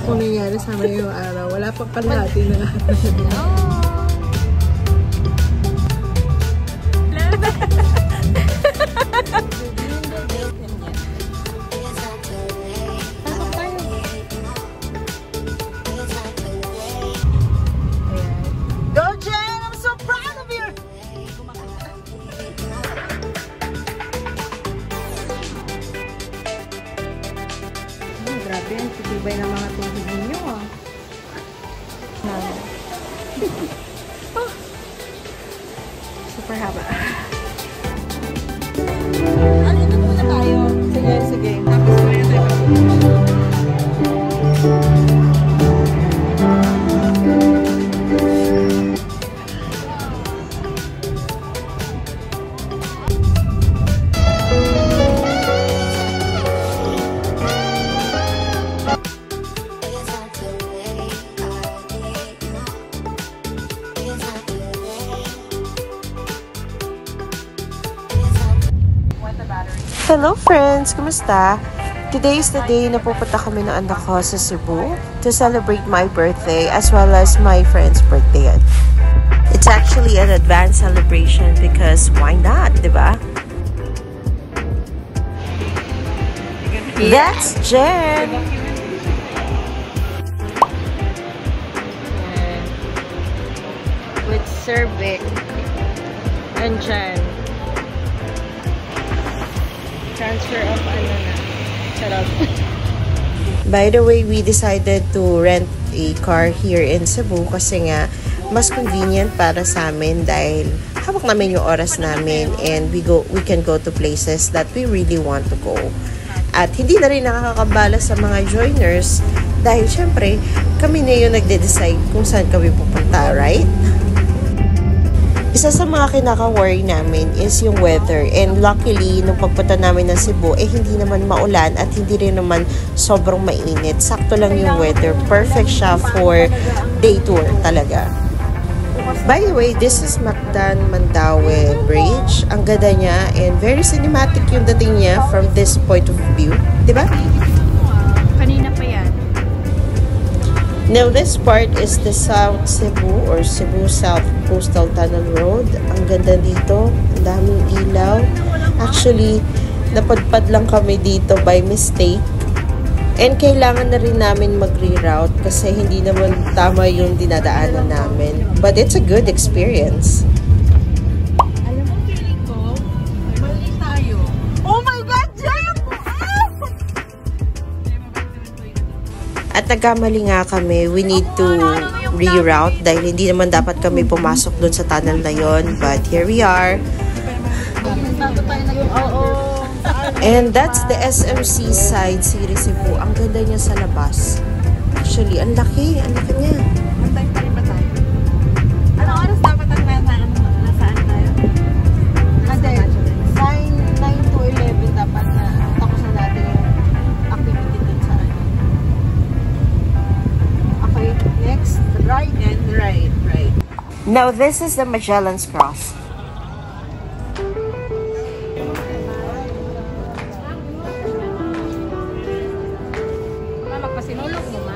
pong nangyari sa amin yung araw. Wala pang kalahati na lahat na yun. Grabe, ang titibay ng mga tubig ninyo ah. Oh. Super haba. Dito muna tayo. Sige, sige. Tapos muna tayo. Hello friends! Kumusta? Today is the day na pupunta kami ng anak ko sa Cebu to celebrate my birthday as well as my friend's birthday. It's actually an advanced celebration because why not, diba? That's Jen! With Sir Vic and Jen. Transfer of ano na. Charot. By the way, we decided to rent a car here in Cebu kasi nga mas convenient para sa amin dahil hawak namin yung oras namin and we can go to places that we really want to go. At hindi na rin nakakabala sa mga joiners dahil syempre kami na yung nagde-decide kung saan kami pupunta, right? Isa sa mga kinaka-worry namin is yung weather. And luckily, nung pagpunta namin ng Cebu, hindi naman maulan at hindi rin naman sobrang mainit. Sakto lang yung weather. Perfect siya for day tour talaga. By the way, this is Mactan Mandaue Bridge. Ang ganda niya and very cinematic yung dating niya from this point of view. Diba? Kanina pa yan. Now, this part is the South Cebu or Cebu South Coastal Tunnel Road. Ang ganda dito. Ang daming ilaw. Actually, napadpad lang kami dito by mistake. And kailangan na rin namin mag-reroute kasi hindi naman tama yung dinadaanan namin. But it's a good experience. Alam mo, feeling ko, mali tayo. Oh my God, Jem! At nagkamali nga kami, we need to reroute dahil hindi naman dapat kami pumasok dun sa tunnel na yon. But here we are. And that's the SMC side series Cebu. Ang ganda niya sa labas. Actually, ang laki niya. Mantay pa rin ba tayo? Anong oras dapat ang nasaan tayo? Hindi, 9 to 11 dapat na tapos na natin yung activity dun sa ano. Okay, next, right and right. Now, this is the Magellan's Cross. Magpasinulog mo, ma?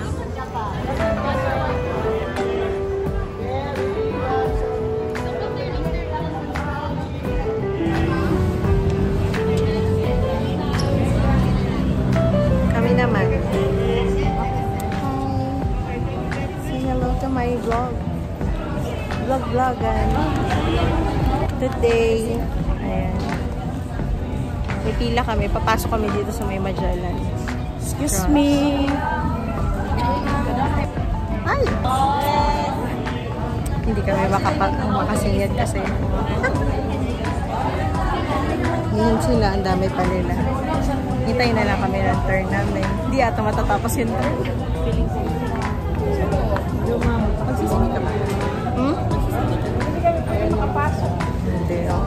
Kami naman. Say hello to my vlog. Vlog-vlogan. Today, Ayan. May pila kami. Papasok kami dito sa may Magellan. excuse me. Ay! Hindi kami makasingit kasi. Ngayon sila, ang dami pa nila. Hintayin na lang kami ng turn namin. Hindi ata matatapos yung turn. Magsisingit ka ba? Hindi kami makapasok. Hindi, oh.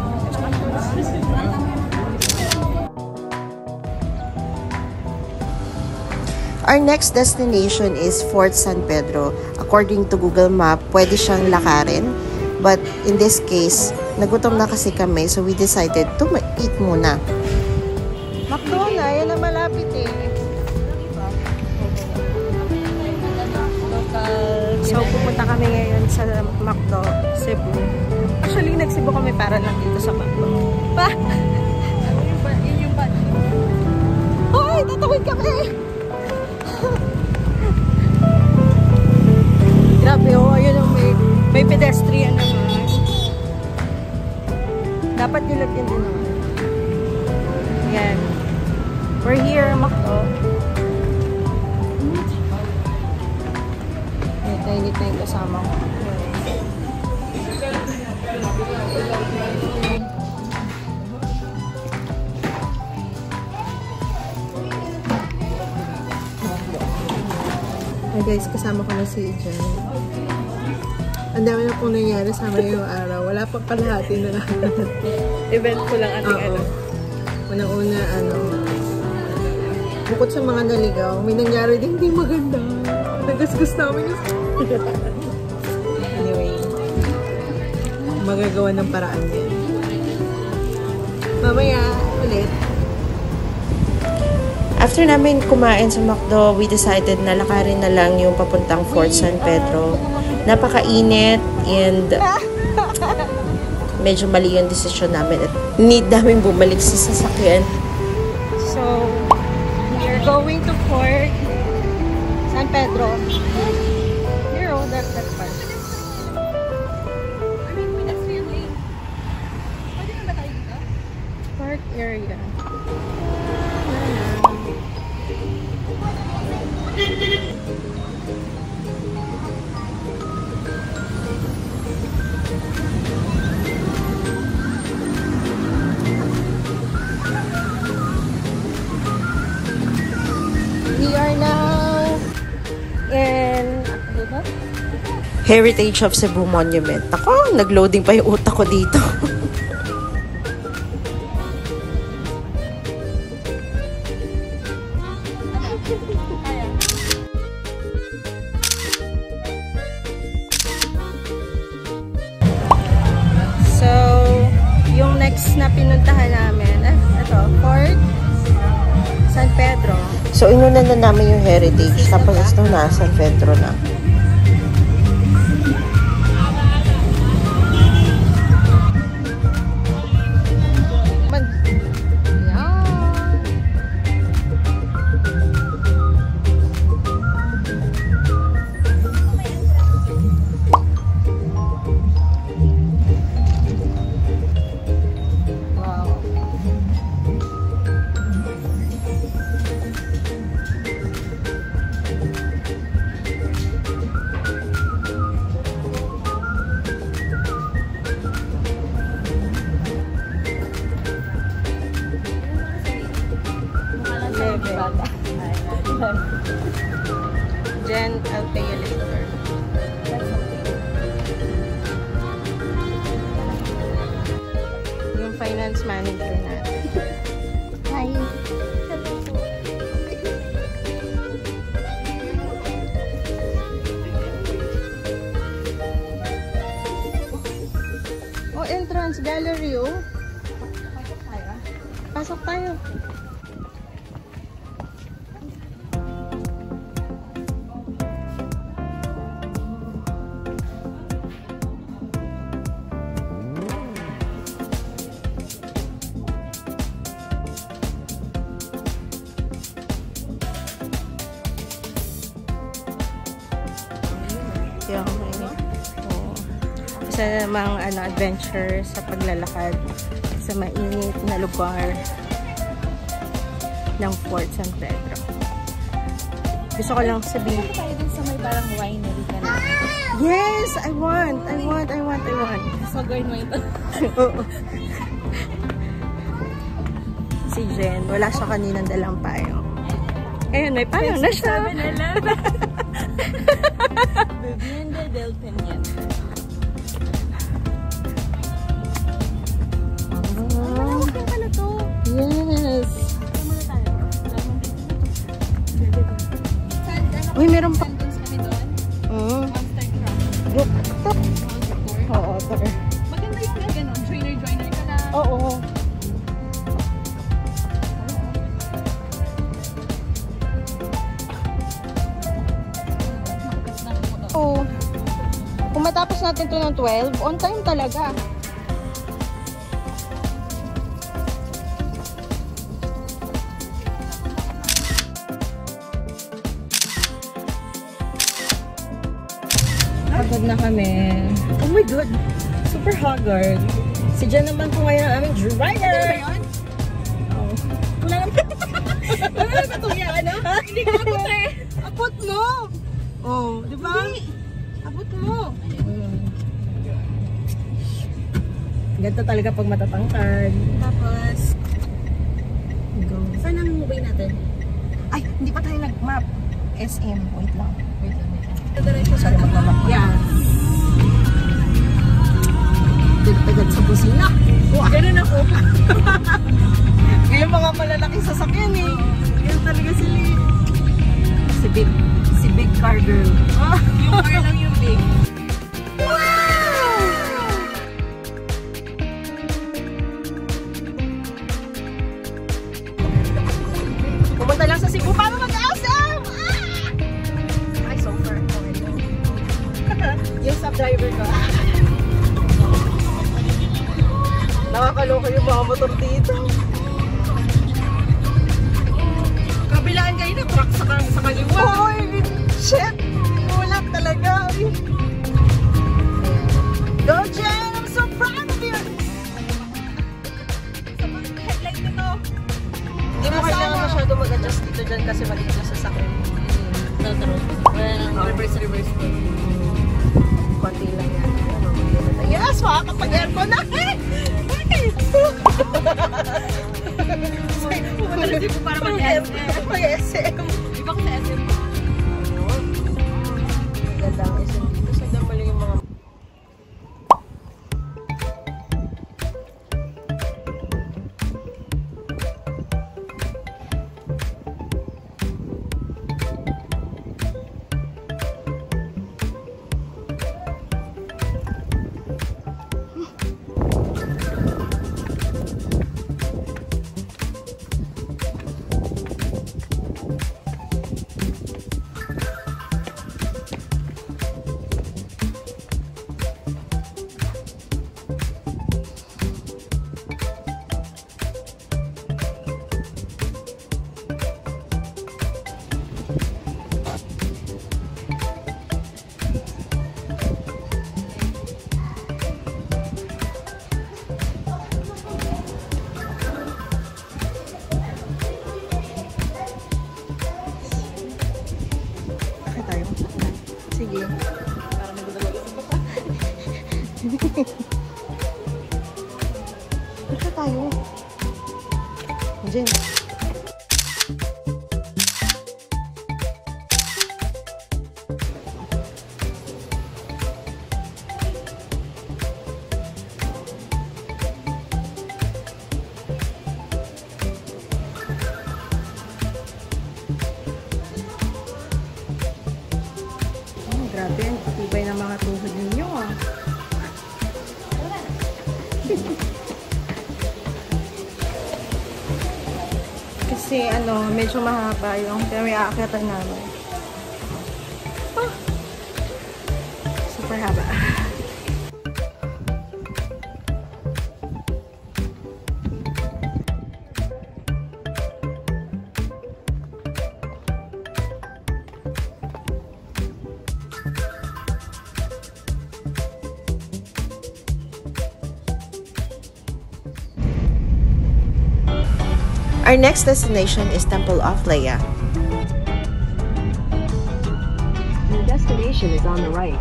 Our next destination is Fort San Pedro. According to Google Map, pwede siyang lakarin. But in this case, nagutom na kasi kami, so we decided to eat muna. McDonald's, yan ang malapit eh. kami ngayon sa McDo, Cebu. Actually, nag-Cebu kami para lang dito sa McDo. Pa! Yun yung bad. Hoy! Tatawid kami! Grabe, oh. Ayun yung may pedestrian naman. Dapat nilagyan din naman. Yan. We're here, McDo. Init na yung kasama ko. Hey guys, kasama ko na si Jen. Ang dami na pong nangyari sa ngayong araw. Wala pang kalahati na lang. Event ko lang ating ano. Unang-una, bukod sa mga naligaw, may nangyari din hindi maganda. Nagasgas namin yung anyway, magagawa ng paraan din. Mamaya, ulit. After namin kumain sa McDo, we decided na lakarin na lang yung papuntang Fort San Pedro. Napakainit and medyo mali yung desisyon namin at need namin bumalik sa sasakyan. So, we're going to Fort San Pedro. Here, oh, that part. I mean, pedestrian lane. Pwede na ba tayo dito? Park area. We are now in Heritage of Cebu Monument. Ako, nag-loading pa yung utak ko dito. So, yung next na pinuntahan namin, ito, Fort San Pedro. So, inuna na namin yung Heritage. Tapos, ito na, San Pedro na. Jen, I'll pay you later. Yung finance manager natin. Hi. Oh, entrance gallery, oh. Pasok tayo. Yung isa namang adventure sa paglalakad sa mainit na lugar ng Fort San Pedro. Gusto ko lang sabihin. Tayo din sa may parang winery ka na. Yes! I want! So, going wine to. Si Jen, wala siya kaninang dalang payong. Ayun, may payong na siya. Vivienda del Peña. Okay pala to. Yes. Uy, meron pa. Kami doon. Monster Craft. Rooftop. Oo, tara. Maganda yung gano'n. Joiner ka na. Oo. Oh. natin to ng 12. On time talaga. Pagod na kami. Oh my God. Super haggard. Si Jen naman po ngayon ang aming driver. Ano ba yun? Oh. Wala naman. Ano na ba itong yan? Hindi ko apot eh. Apot mo. Oh, di ba? Apot mo. Ganito talaga pag matatangkad. Tapos, go. Saan ang way natin? Ay, hindi pa tayo nag-map. SM. Wait lang. Diretso sa magmamap. Yeah. Agad sa busina. Oh, ganun ako. Ngayon mga malalaking sasakyan eh. Ganun talaga sila eh. Si big car girl. Oh, yung car lang yung big. Wow! Pumunta lang sa Cebu para mag-awesome! Ay, so far. Yung sub-driver ko. Nakakaloka yung mga motor dito. Kabilaan kayo na truck sa kaliwa. Oy, shit! Ulap talaga. Go, Jen! I'm so proud of you! Sa mga headlight nito. Hindi mo kailangan masyado mag-adjust dito dyan kasi maliit na sasakyan. Reverse ko. Konti lang yan. Yes, makakapag-aircon na! Pumunta na siya para mag-SM. Mag-SM. Di ba ko sa SM? Ganda ang SM dito. Sagdan mo lang yung mga... Sige. Para nagdadagdag sa bata. Ito tayo. Jen. Grabe, ang tibay ng mga tuhod ninyo ah. Kasi medyo mahaba yung may aakyatan namin. Oh, super haba. Our next destination is Temple of Leia. Your destination is on the right.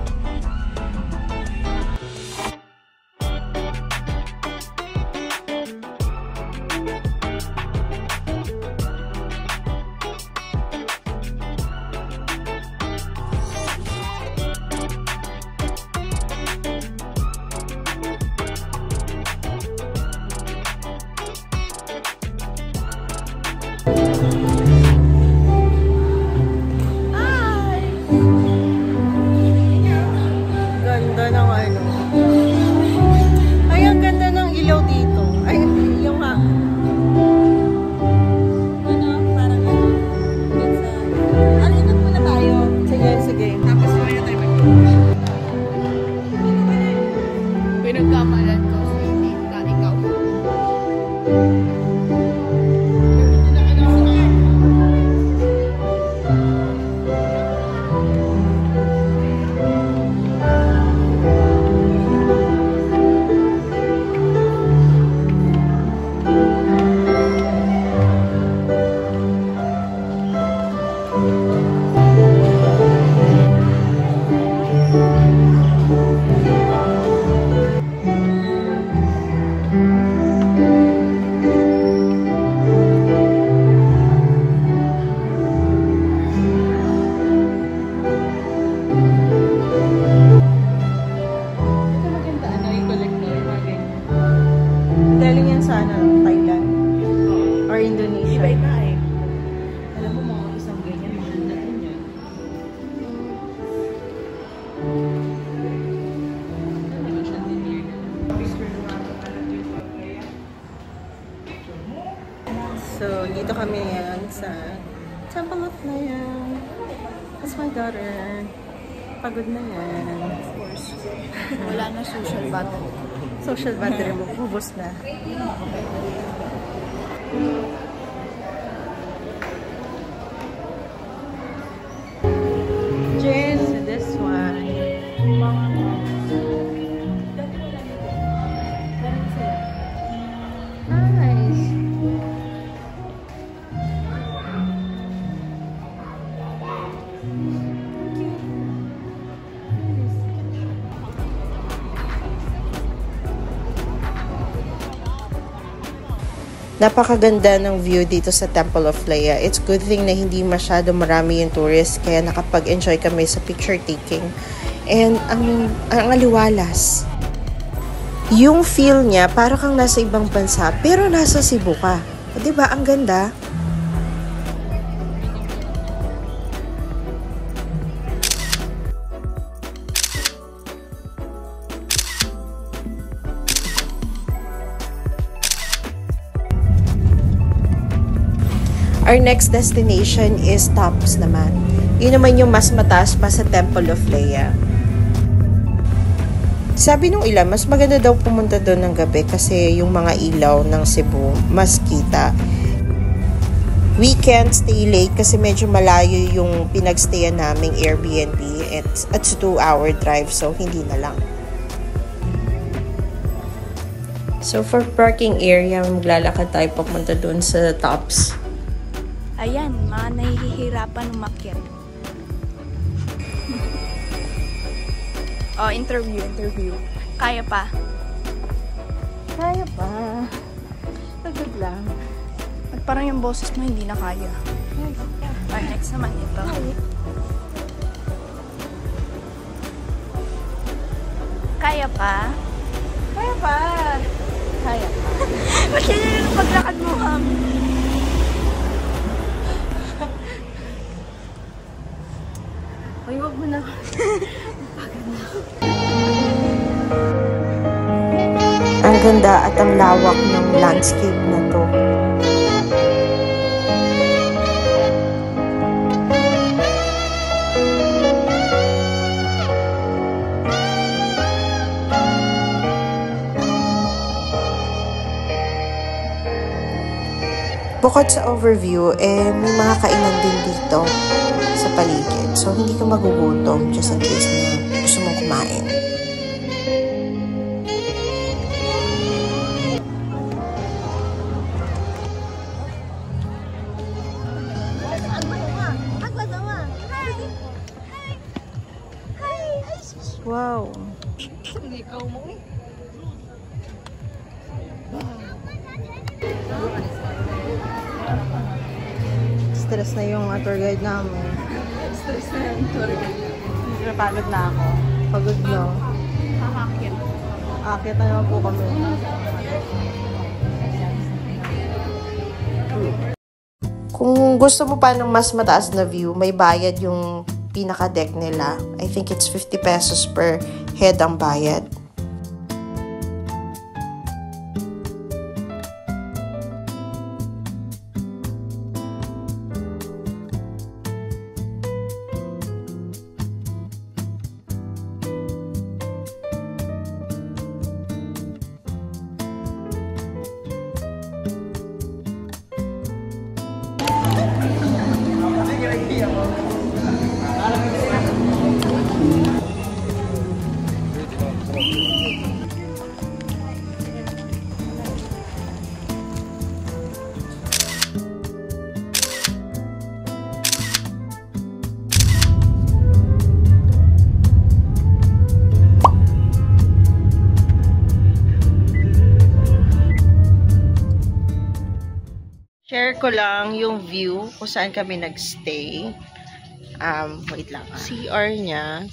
Galing yan sa Thailand. Or Indonesia. Iba-iba eh. Alam mo, mga isang ganyan, mahal na rin yan. So, dito kami ngayon sa Temple of Laya. That's my daughter. Pagod na yan. Of course. Wala na social battle. Social battery mo, ubos na. Jen, so this one. Nice. Napakaganda ng view dito sa Temple of Laya. It's good thing na hindi masyado marami yung tourists kaya nakapag-enjoy kami sa picture taking. And ang aliwalas. Yung feel niya para kang nasa ibang bansa pero nasa Cebu ka. O, diba? Ang ganda. Our next destination is Tops naman. Yun naman yung mas mataas pa sa Temple of Laya. Sabi nung ilan, mas maganda daw pumunta doon ng gabi kasi yung mga ilaw ng Cebu mas kita. We can't stay late kasi medyo malayo yung pinagstayan naming Airbnb. It's a 2-hour drive so hindi na lang. So for parking area, maglalakad tayo papunta doon sa Tops. Ayan, mga nahihirapan umakyat. Oh, interview. Kaya pa. Kaya pa. Pagod lang. At parang yung boses mo hindi na kaya. Alright, next naman ito. Kaya pa? Kaya pa. Kaya pa. Ba't yan yung paglakad mo, Ham? Ay, wag mo na. Ang ganda at ang lawak ng landscape na to. Bukod sa overview, may mga kainan din dito sa paligid. So, hindi ka magugutom just in case na gusto mong kumain. Wow! Stress na yung tour guide namin. Stress na yung tour guide. Napagod na ako. Pagod na. Kakakit. Akit na naman po kami. Kung gusto mo pa ng mas mataas na view, may bayad yung pinaka-deck nila. I think it's 50 pesos per head ang bayad. Share ko lang yung view kung saan kami nagstay. Wait lang. CR niya.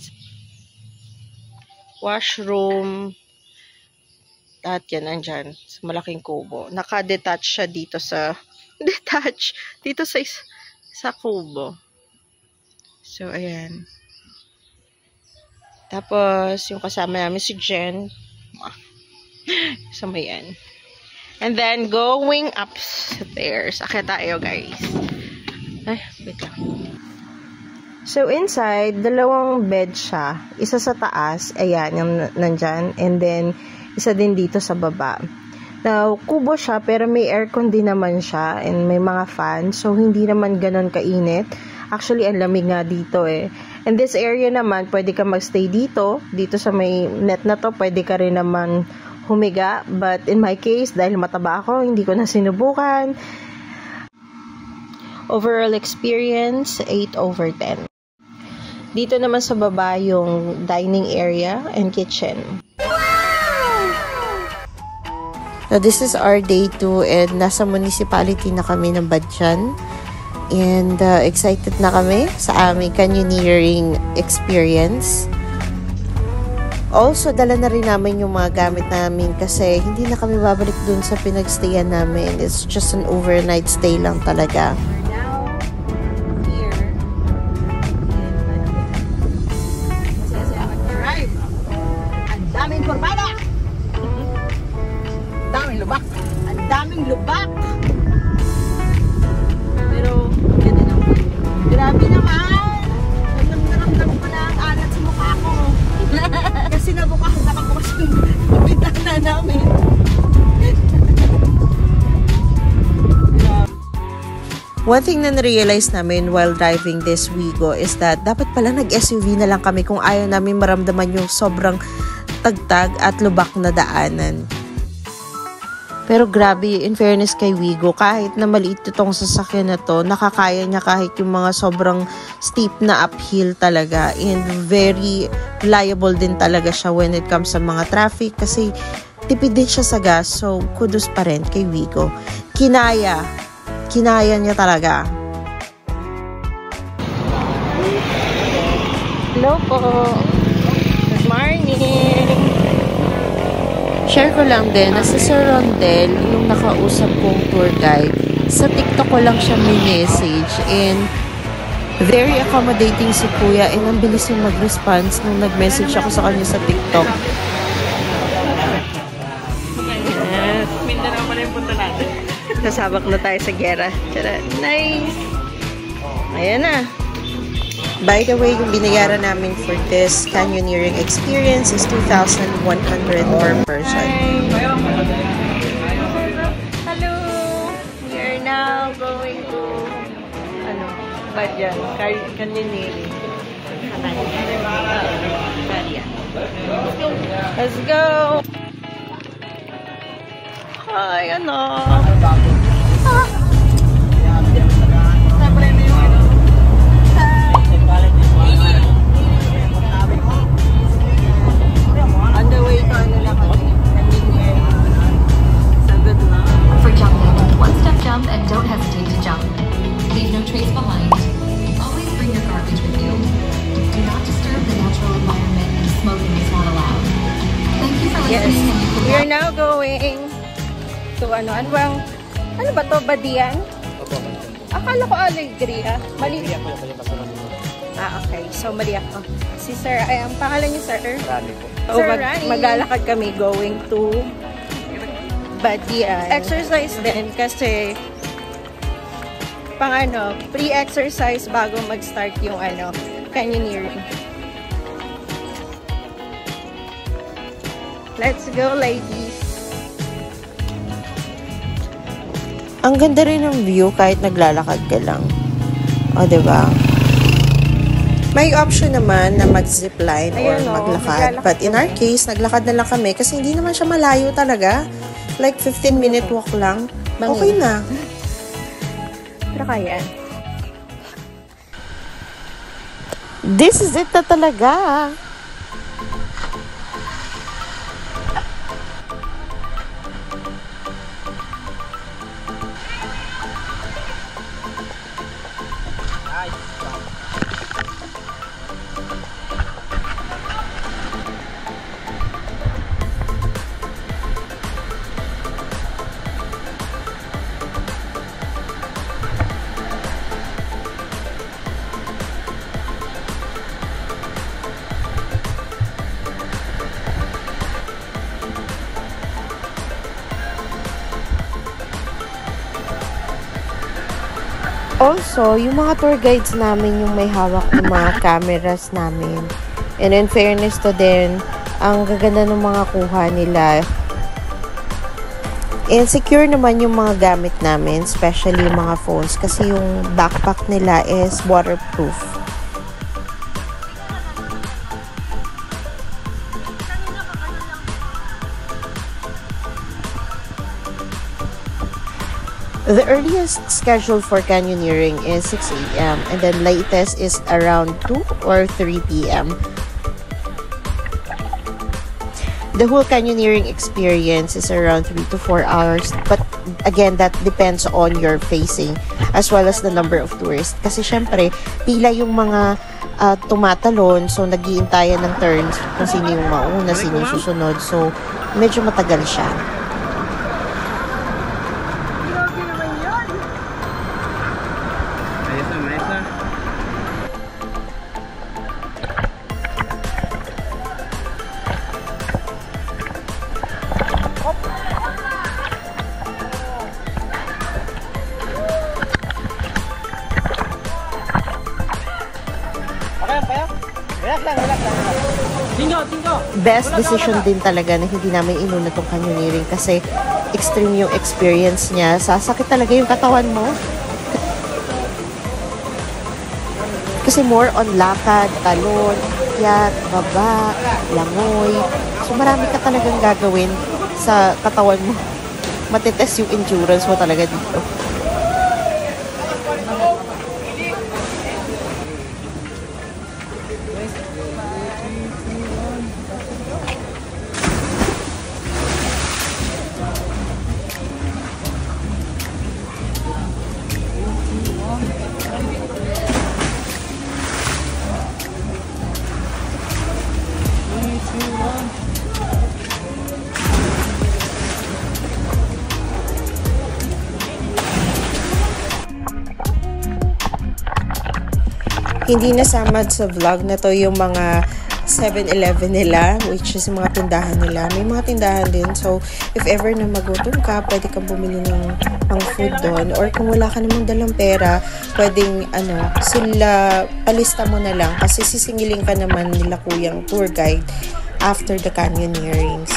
Washroom. Lahat yan nandyan. Sa malaking kubo. Naka-detach siya dito sa dito sa kubo. So, ayan. Tapos, yung kasama namin si Jen. So, yan. And then, going upstairs. Akit tayo, guys. Ay, wait lang. So, inside, dalawang bed siya. Isa sa taas. Ayan, yung nandyan. And then, isa din dito sa baba. Now, kubo siya, pero may aircon din naman siya. And may mga fan. So, hindi naman ganon kainit. Actually, ang lamig nga dito eh. And this area naman, pwede ka magstay dito. Dito sa may net na to, pwede ka rin naman humiga, but in my case, dahil mataba ako, hindi ko na sinubukan. Overall experience, 8/10. Dito naman sa baba yung dining area and kitchen. So this is our day 2 and nasa municipality na kami ng Badjan. And excited na kami sa aming canyoneering experience. Also, dala na rin namin yung mga gamit namin kasi hindi na kami babalik dun sa pinagstayan namin. It's just an overnight stay lang talaga. Now, here, kasi ako arrive. Ang daming kurbada! Ang daming lubak! Ang daming lubak! Pero, ganda naman. Grabe naman! Naramdaman ko na ang alat sa mukha ko. Kasi nabukas ko kasi yung bintana namin. One thing na na-realize namin while driving this Wigo is that dapat pala nag-SUV na lang kami kung ayaw namin maramdaman yung sobrang tagtag at lubak na daanan. Pero grabe, in fairness kay Wigo, kahit na maliit itong sasakyan na to, nakakaya niya kahit yung mga sobrang steep na uphill talaga. And very reliable din talaga siya when it comes sa mga traffic kasi tipid din siya sa gas. So, kudos pa rin kay Wigo. Kinaya niya talaga. Hello po. Good morning. Share ko lang din na si Sir Rondel, yung nakausap kong tour guide, sa TikTok ko lang siya may message and very accommodating si Kuya and ang bilis yung mag-response nung nag-message ako sa kanya sa TikTok. Yes. Mindanao pala yung punta natin. Nasabak na tayo sa gera. Nice! Ayan na. By the way, yung binayaran namin for this canyoneering experience is 2,100 per person. Hello! We are now going to Badjan, canyoneering. Let's go! Hi, On the way to so good luck. For jumping, one-step jump and don't hesitate to jump. Leave no trace behind. Always bring your garbage with you. Do not disturb the natural environment and smoking is not allowed. Thank you for listening and you can we are now going to ano ba to? Badian? Akala ko Alegria. Mali. Okay. So, mali ako. Si Sir, ay, ang pangalan niyo, Sir? Rani po. So, maglalakad kami going to Badian. Exercise din kasi pre-exercise bago mag-start yung canyoneering. Let's go, ladies! Ang ganda rin ng view kahit naglalakad ka lang. O, diba? May option naman na mag-zipline or Ayun, maglakad. naglalakad But in our case, naglakad na lang kami kasi hindi naman siya malayo talaga. Like 15-minute walk lang. Okay na. Pero kaya. This is it na talaga. Also, yung mga tour guides namin yung may hawak ng mga cameras namin. And in fairness to them, ang gaganda ng mga kuha nila. And secure naman yung mga gamit namin, especially yung mga phones, kasi yung backpack nila is waterproof. The earliest schedule for canyoneering is 6 a.m. and then latest is around 2 or 3 p.m. The whole canyoneering experience is around 3 to 4 hours, but again, that depends on your facing as well as the number of tourists. Kasi syempre, pila yung mga tumatalon, so nag-iintayan ng turns kung sino yung mauna, sino yung susunod. So, medyo matagal siya. Best decision din talaga na hindi namin inuna tong canyoneering kasi extreme yung experience niya. Sasakit talaga yung katawan mo. Kasi more on lakad, talon, akyat, baba, langoy. So marami ka talagang gagawin sa katawan mo. Matitest yung endurance mo talaga dito. Hindi nasama sa vlog na to yung mga 7-Eleven nila, which is mga tindahan nila. May mga tindahan din. So, if ever na magutom ka, pwede kang bumili ng pang food doon. Or kung wala ka namang dalang pera, pwedeng, sila, palista mo na lang. Kasi sisingilin ka naman nila kuyang tour guide after the canyoneerings.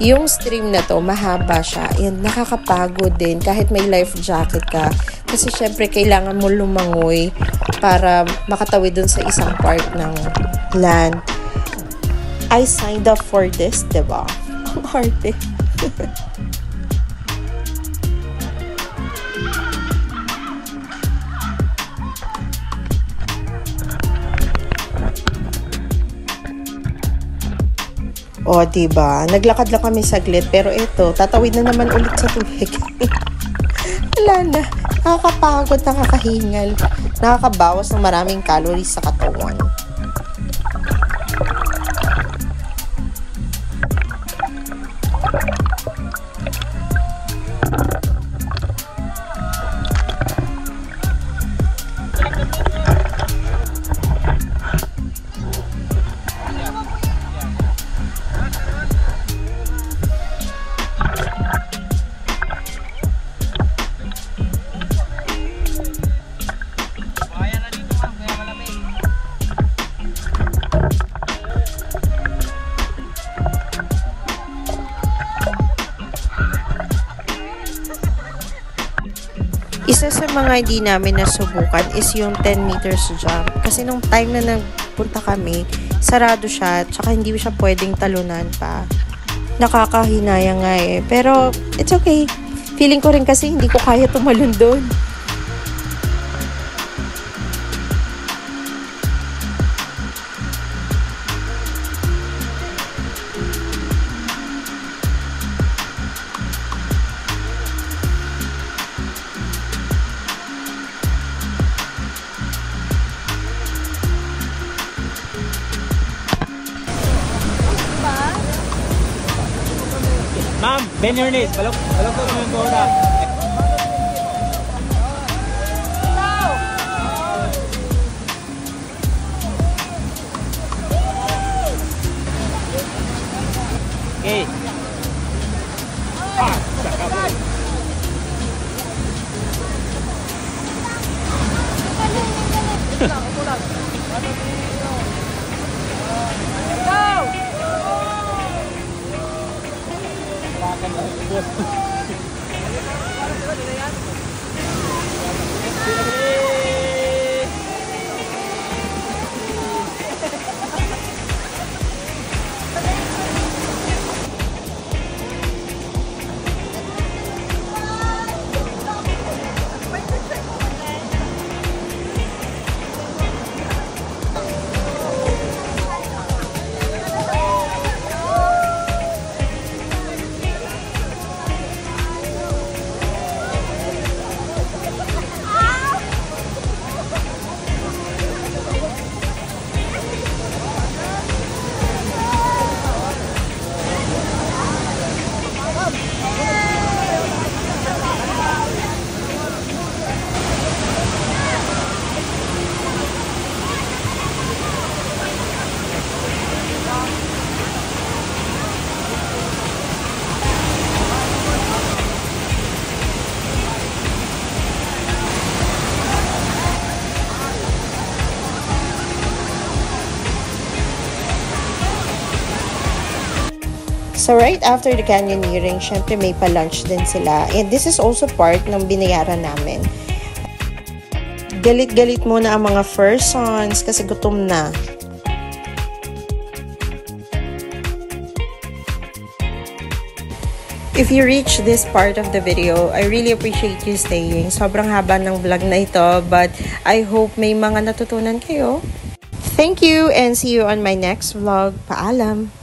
Yung stream na to, mahaba siya. Yan, nakakapagod din kahit may life jacket ka. Kasi syempre, kailangan mo lumangoy para makatawid dun sa isang part ng land. I signed up for this, diba? Ang arte. O, diba? Naglakad lang kami saglit. Pero ito, tatawid na naman ulit sa tubig. Wala na. Nakakapagod, nakakahingal. Nakakabawas ng maraming calories sa katawan. Isa sa mga hindi namin nasubukan is yung 10 meters jump. Kasi nung time na nagpunta kami, sarado siya, tsaka hindi siya pwedeng talunan pa. Nakakahinayang nga eh. Pero, it's okay. Feeling ko rin kasi hindi ko kaya tumalon doon. Ma'am, bend your knees. Balok ko naman yung bola. Okay. So right after the canyoneering, syempre may pa-lunch din sila. And this is also part ng binayaran namin. Galit-galit muna ang mga first sons kasi gutom na. If you reach this part of the video, I really appreciate you staying. Sobrang haba ng vlog na ito, but I hope may mga natutunan kayo. Thank you and see you on my next vlog. Paalam!